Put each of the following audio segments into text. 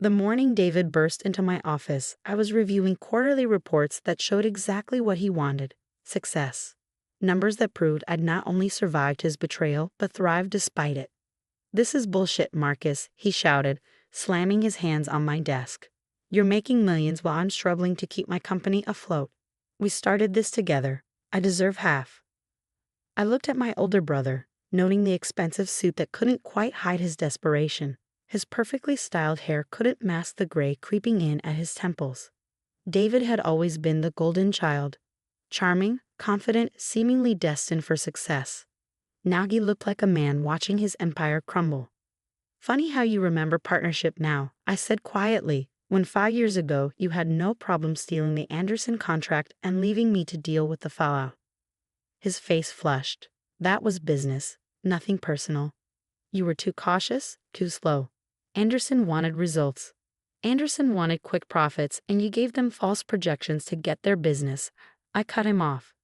The morning David burst into my office, I was reviewing quarterly reports that showed exactly what he wanted: success. Numbers that proved I'd not only survived his betrayal, but thrived despite it. "This is bullshit, Marcus," he shouted, slamming his hands on my desk. "You're making millions while I'm struggling to keep my company afloat. We started this together. I deserve half." I looked at my older brother, noting the expensive suit that couldn't quite hide his desperation. His perfectly styled hair couldn't mask the gray creeping in at his temples. David had always been the golden child, charming, confident, seemingly destined for success. Now he looked like a man watching his empire crumble. "Funny how you remember partnership now," I said quietly, "when 5 years ago you had no problem stealing the Anderson contract and leaving me to deal with the fallout." His face flushed. "That was business, nothing personal. You were too cautious, too slow. Anderson wanted results. Anderson wanted quick profits, and you gave them false projections to get their business. I cut him off.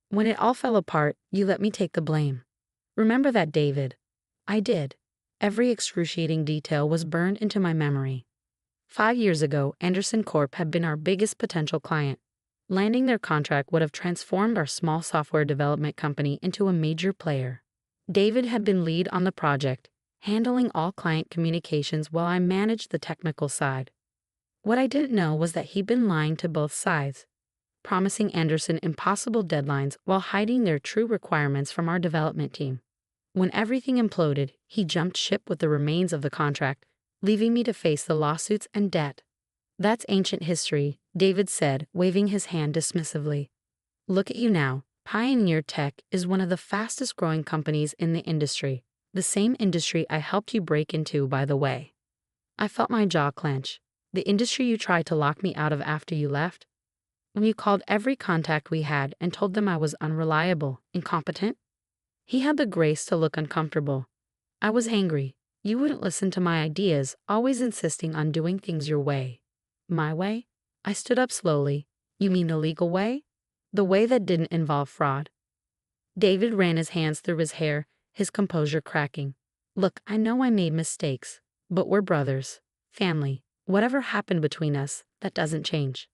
When it all fell apart, you let me take the blame. Remember that, David?" I did. Every excruciating detail was burned into my memory. 5 years ago, Anderson Corp had been our biggest potential client. Landing their contract would have transformed our small software development company into a major player. David had been lead on the project, handling all client communications while I managed the technical side. What I didn't know was that he'd been lying to both sides, promising Anderson impossible deadlines while hiding their true requirements from our development team. When everything imploded, he jumped ship with the remains of the contract, leaving me to face the lawsuits and debt. "That's ancient history," David said, waving his hand dismissively. "Look at you now. Pioneer Tech is one of the fastest growing companies in the industry. The same industry I helped you break into, by the way." I felt my jaw clench. "The industry you tried to lock me out of after you left? When you called every contact we had and told them I was unreliable, incompetent?" He had the grace to look uncomfortable. "I was angry. You wouldn't listen to my ideas, always insisting on doing things your way." "My way?" I stood up slowly. "You mean the legal way? The way that didn't involve fraud?" David ran his hands through his hair, his composure cracking. "Look, I know I made mistakes, but we're brothers, family. Whatever happened between us, that doesn't change."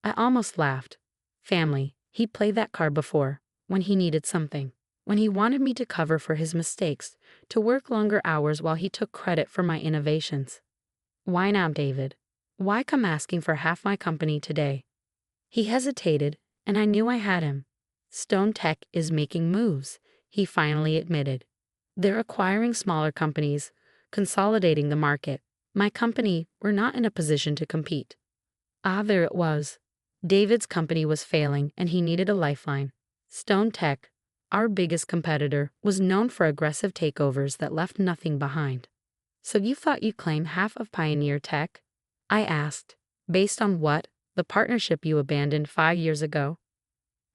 I almost laughed. Family. He'd played that card before, when he needed something. When he wanted me to cover for his mistakes, to work longer hours while he took credit for my innovations. "Why now, David? Why come asking for half my company today?" He hesitated, and I knew I had him. "Stone Tech is making moves," he finally admitted. "They're acquiring smaller companies, consolidating the market. My company, we're not in a position to compete." Ah, there it was. David's company was failing, and he needed a lifeline. Stone Tech, our biggest competitor, was known for aggressive takeovers that left nothing behind. "So you thought you'd claim half of Pioneer Tech?" I asked. "Based on what? The partnership you abandoned 5 years ago?"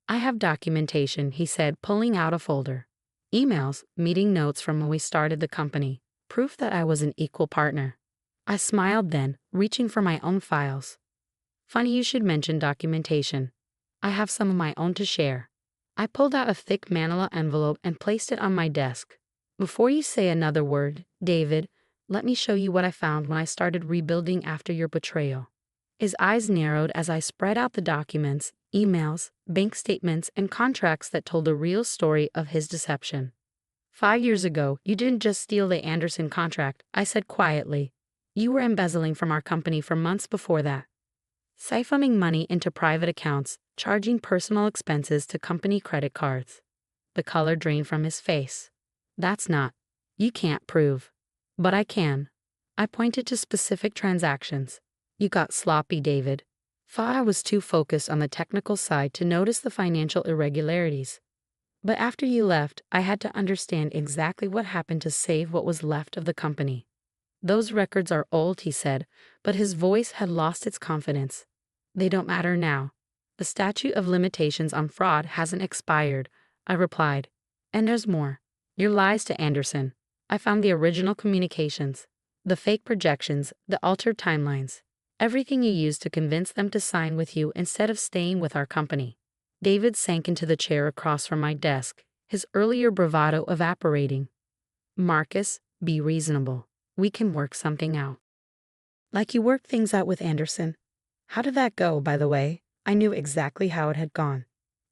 "I have documentation," he said, pulling out a folder. "Emails, meeting notes from when we started the company, proof that I was an equal partner." I smiled then, reaching for my own files. "Funny you should mention documentation. I have some of my own to share." I pulled out a thick manila envelope and placed it on my desk. "Before you say another word, David, let me show you what I found when I started rebuilding after your betrayal." His eyes narrowed as I spread out the documents, emails, bank statements, and contracts that told the real story of his deception. 5 years ago, you didn't just steal the Anderson contract," I said quietly. "You were embezzling from our company for months before that. Siphoning money into private accounts, charging personal expenses to company credit cards." The color drained from his face. "That's not. You can't prove." "But I can." I pointed to specific transactions. "You got sloppy, David." I was too focused on the technical side to notice the financial irregularities. "But after you left, I had to understand exactly what happened to save what was left of the company." "Those records are old," he said, but his voice had lost its confidence. "They don't matter now. The statute of limitations on fraud hasn't expired," I replied. "And there's more. Your lies to Anderson. I found the original communications, the fake projections, the altered timelines. Everything you used to convince them to sign with you instead of staying with our company." David sank into the chair across from my desk, his earlier bravado evaporating. "Marcus, be reasonable. We can work something out." Like you worked things out with Anderson. How did that go, by the way? I knew exactly how it had gone.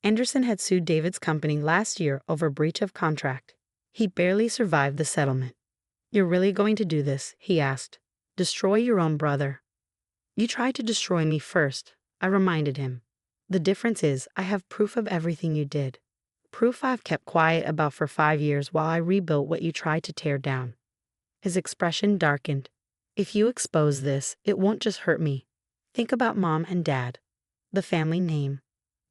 Anderson had sued David's company last year over breach of contract. He barely survived the settlement. You're really going to do this? He asked. Destroy your own brother. You tried to destroy me first, I reminded him. The difference is I have proof of everything you did. Proof I've kept quiet about for 5 years while I rebuilt what you tried to tear down. His expression darkened. If you expose this, it won't just hurt me. Think about Mom and Dad. The family name.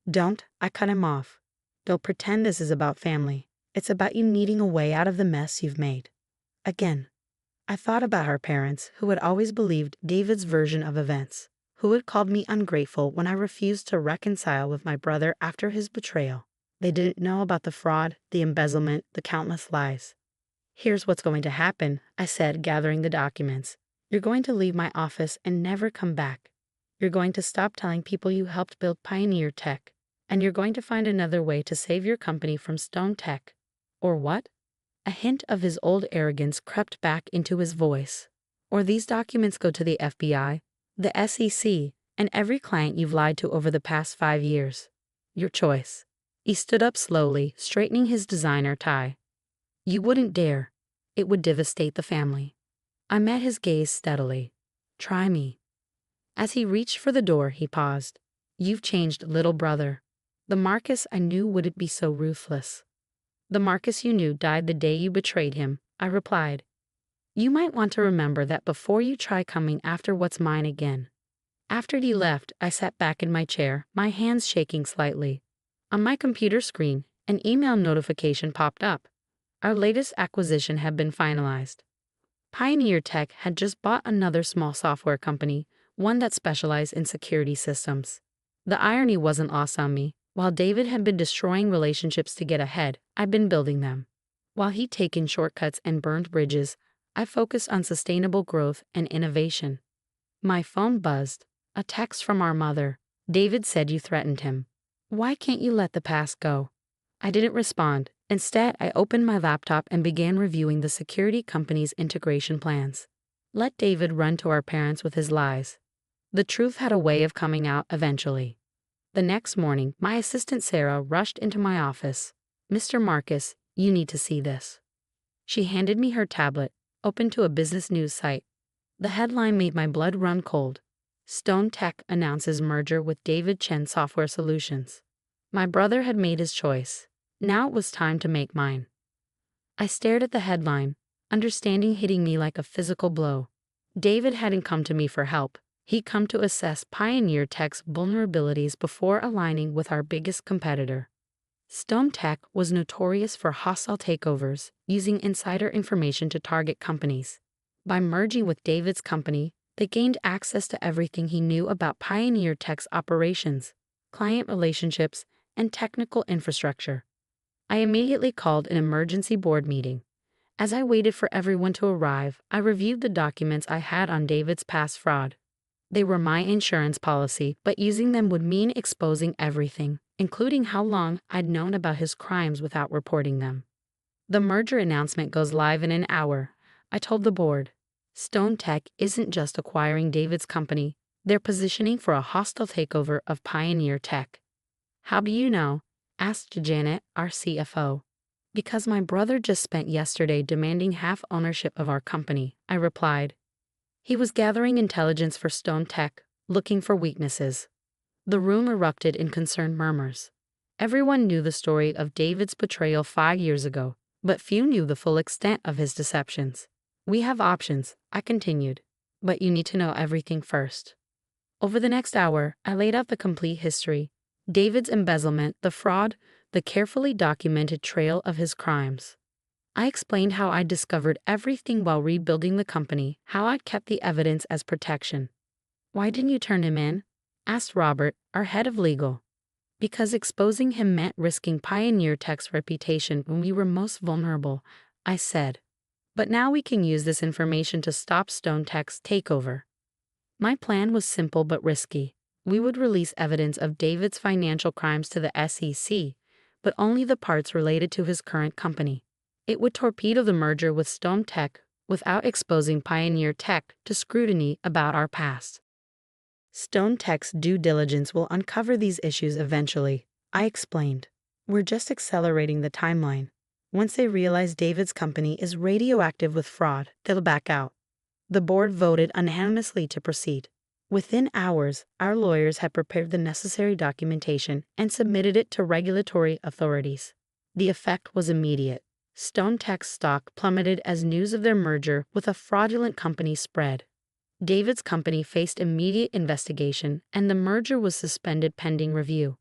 Don't, I cut him off. Don't pretend this is about family. It's about you needing a way out of the mess you've made. Again, I thought about our parents who had always believed David's version of events, who had called me ungrateful when I refused to reconcile with my brother after his betrayal. They didn't know about the fraud, the embezzlement, the countless lies. Here's what's going to happen, I said, gathering the documents. You're going to leave my office and never come back. You're going to stop telling people you helped build Pioneer Tech, and you're going to find another way to save your company from Stone Tech. Or what? A hint of his old arrogance crept back into his voice. Or these documents go to the FBI, the SEC, and every client you've lied to over the past 5 years. Your choice. He stood up slowly, straightening his designer tie. You wouldn't dare. It would devastate the family. I met his gaze steadily. Try me. As he reached for the door, he paused. You've changed, little brother. The Marcus I knew wouldn't be so ruthless. The Marcus you knew died the day you betrayed him, I replied. You might want to remember that before you try coming after what's mine again. After he left, I sat back in my chair, my hands shaking slightly. On my computer screen, an email notification popped up. Our latest acquisition had been finalized. Pioneer Tech had just bought another small software company, one that specialized in security systems. The irony wasn't lost on me. While David had been destroying relationships to get ahead, I'd been building them. While he'd taken shortcuts and burned bridges, I focused on sustainable growth and innovation. My phone buzzed. A text from our mother. David said you threatened him. Why can't you let the past go? I didn't respond. Instead, I opened my laptop and began reviewing the security company's integration plans. Let David run to our parents with his lies. The truth had a way of coming out eventually. The next morning, my assistant Sarah rushed into my office. Mr. Marcus, you need to see this. She handed me her tablet, open to a business news site. The headline made my blood run cold. Stone Tech announces merger with David Chen Software Solutions. My brother had made his choice. Now it was time to make mine. I stared at the headline, understanding hitting me like a physical blow. David hadn't come to me for help. He'd come to assess Pioneer Tech's vulnerabilities before aligning with our biggest competitor. Stone Tech was notorious for hostile takeovers, using insider information to target companies. By merging with David's company, they gained access to everything he knew about Pioneer Tech's operations, client relationships, and technical infrastructure. I immediately called an emergency board meeting. As I waited for everyone to arrive, I reviewed the documents I had on David's past fraud. They were my insurance policy, but using them would mean exposing everything, including how long I'd known about his crimes without reporting them. The merger announcement goes live in an hour, I told the board. Stone Tech isn't just acquiring David's company, they're positioning for a hostile takeover of Pioneer Tech. How do you know? Asked Janet, our CFO. Because my brother just spent yesterday demanding half ownership of our company, I replied. He was gathering intelligence for Stone Tech, looking for weaknesses. The room erupted in concerned murmurs. Everyone knew the story of David's betrayal 5 years ago, but few knew the full extent of his deceptions. We have options, I continued, but you need to know everything first. Over the next hour, I laid out the complete history, David's embezzlement, the fraud, the carefully documented trail of his crimes. I explained how I'd discovered everything while rebuilding the company, how I'd kept the evidence as protection. Why didn't you turn him in? Asked Robert, our head of legal. Because exposing him meant risking Pioneer Tech's reputation when we were most vulnerable, I said. But now we can use this information to stop Stone Tech's takeover. My plan was simple but risky. We would release evidence of David's financial crimes to the SEC, but only the parts related to his current company. It would torpedo the merger with Stone Tech, without exposing Pioneer Tech to scrutiny about our past. Stone Tech's due diligence will uncover these issues eventually, I explained. We're just accelerating the timeline. Once they realize David's company is radioactive with fraud, they'll back out. The board voted unanimously to proceed. Within hours, our lawyers had prepared the necessary documentation and submitted it to regulatory authorities. The effect was immediate. Stone Tech's stock plummeted as news of their merger with a fraudulent company spread. David's company faced immediate investigation, and the merger was suspended pending review.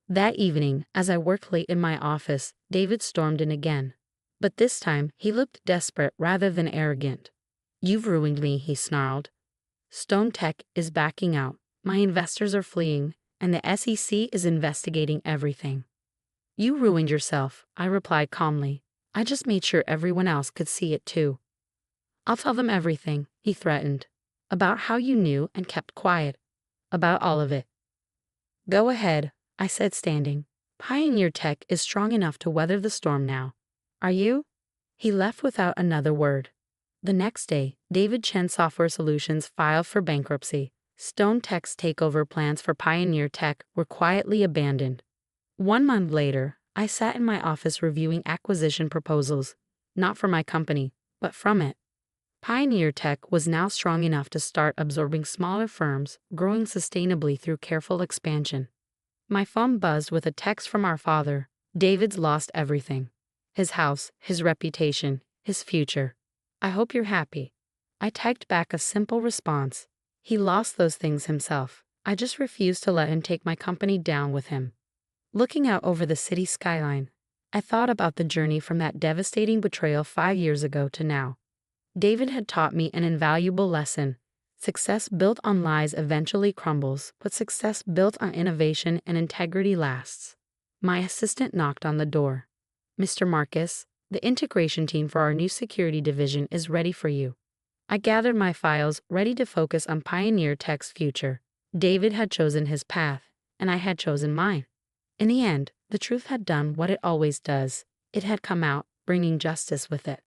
That evening, as I worked late in my office, David stormed in again. But this time, he looked desperate rather than arrogant. "You've ruined me," he snarled. "Stone Tech is backing out, my investors are fleeing, and the SEC is investigating everything." "You ruined yourself," I replied calmly. "I just made sure everyone else could see it too." "I'll tell them everything," he threatened. "About how you knew and kept quiet. About all of it." "Go ahead," I said, standing. "Pioneer Tech is strong enough to weather the storm now. Are you?" He left without another word. The next day, David Chen Software Solutions filed for bankruptcy. Stone Tech's takeover plans for Pioneer Tech were quietly abandoned. 1 month later, I sat in my office reviewing acquisition proposals, not for my company, but from it. Pioneer Tech was now strong enough to start absorbing smaller firms, growing sustainably through careful expansion. My phone buzzed with a text from our father. "David's lost everything. His house, his reputation, his future. I hope you're happy." I typed back a simple response. He lost those things himself. I just refused to let him take my company down with him. Looking out over the city skyline, I thought about the journey from that devastating betrayal 5 years ago to now. David had taught me an invaluable lesson. Success built on lies eventually crumbles, but success built on innovation and integrity lasts. My assistant knocked on the door. "Mr. Marcus, the integration team for our new security division is ready for you." I gathered my files, ready to focus on Pioneer Tech's future. David had chosen his path, and I had chosen mine. In the end, the truth had done what it always does. It had come out, bringing justice with it.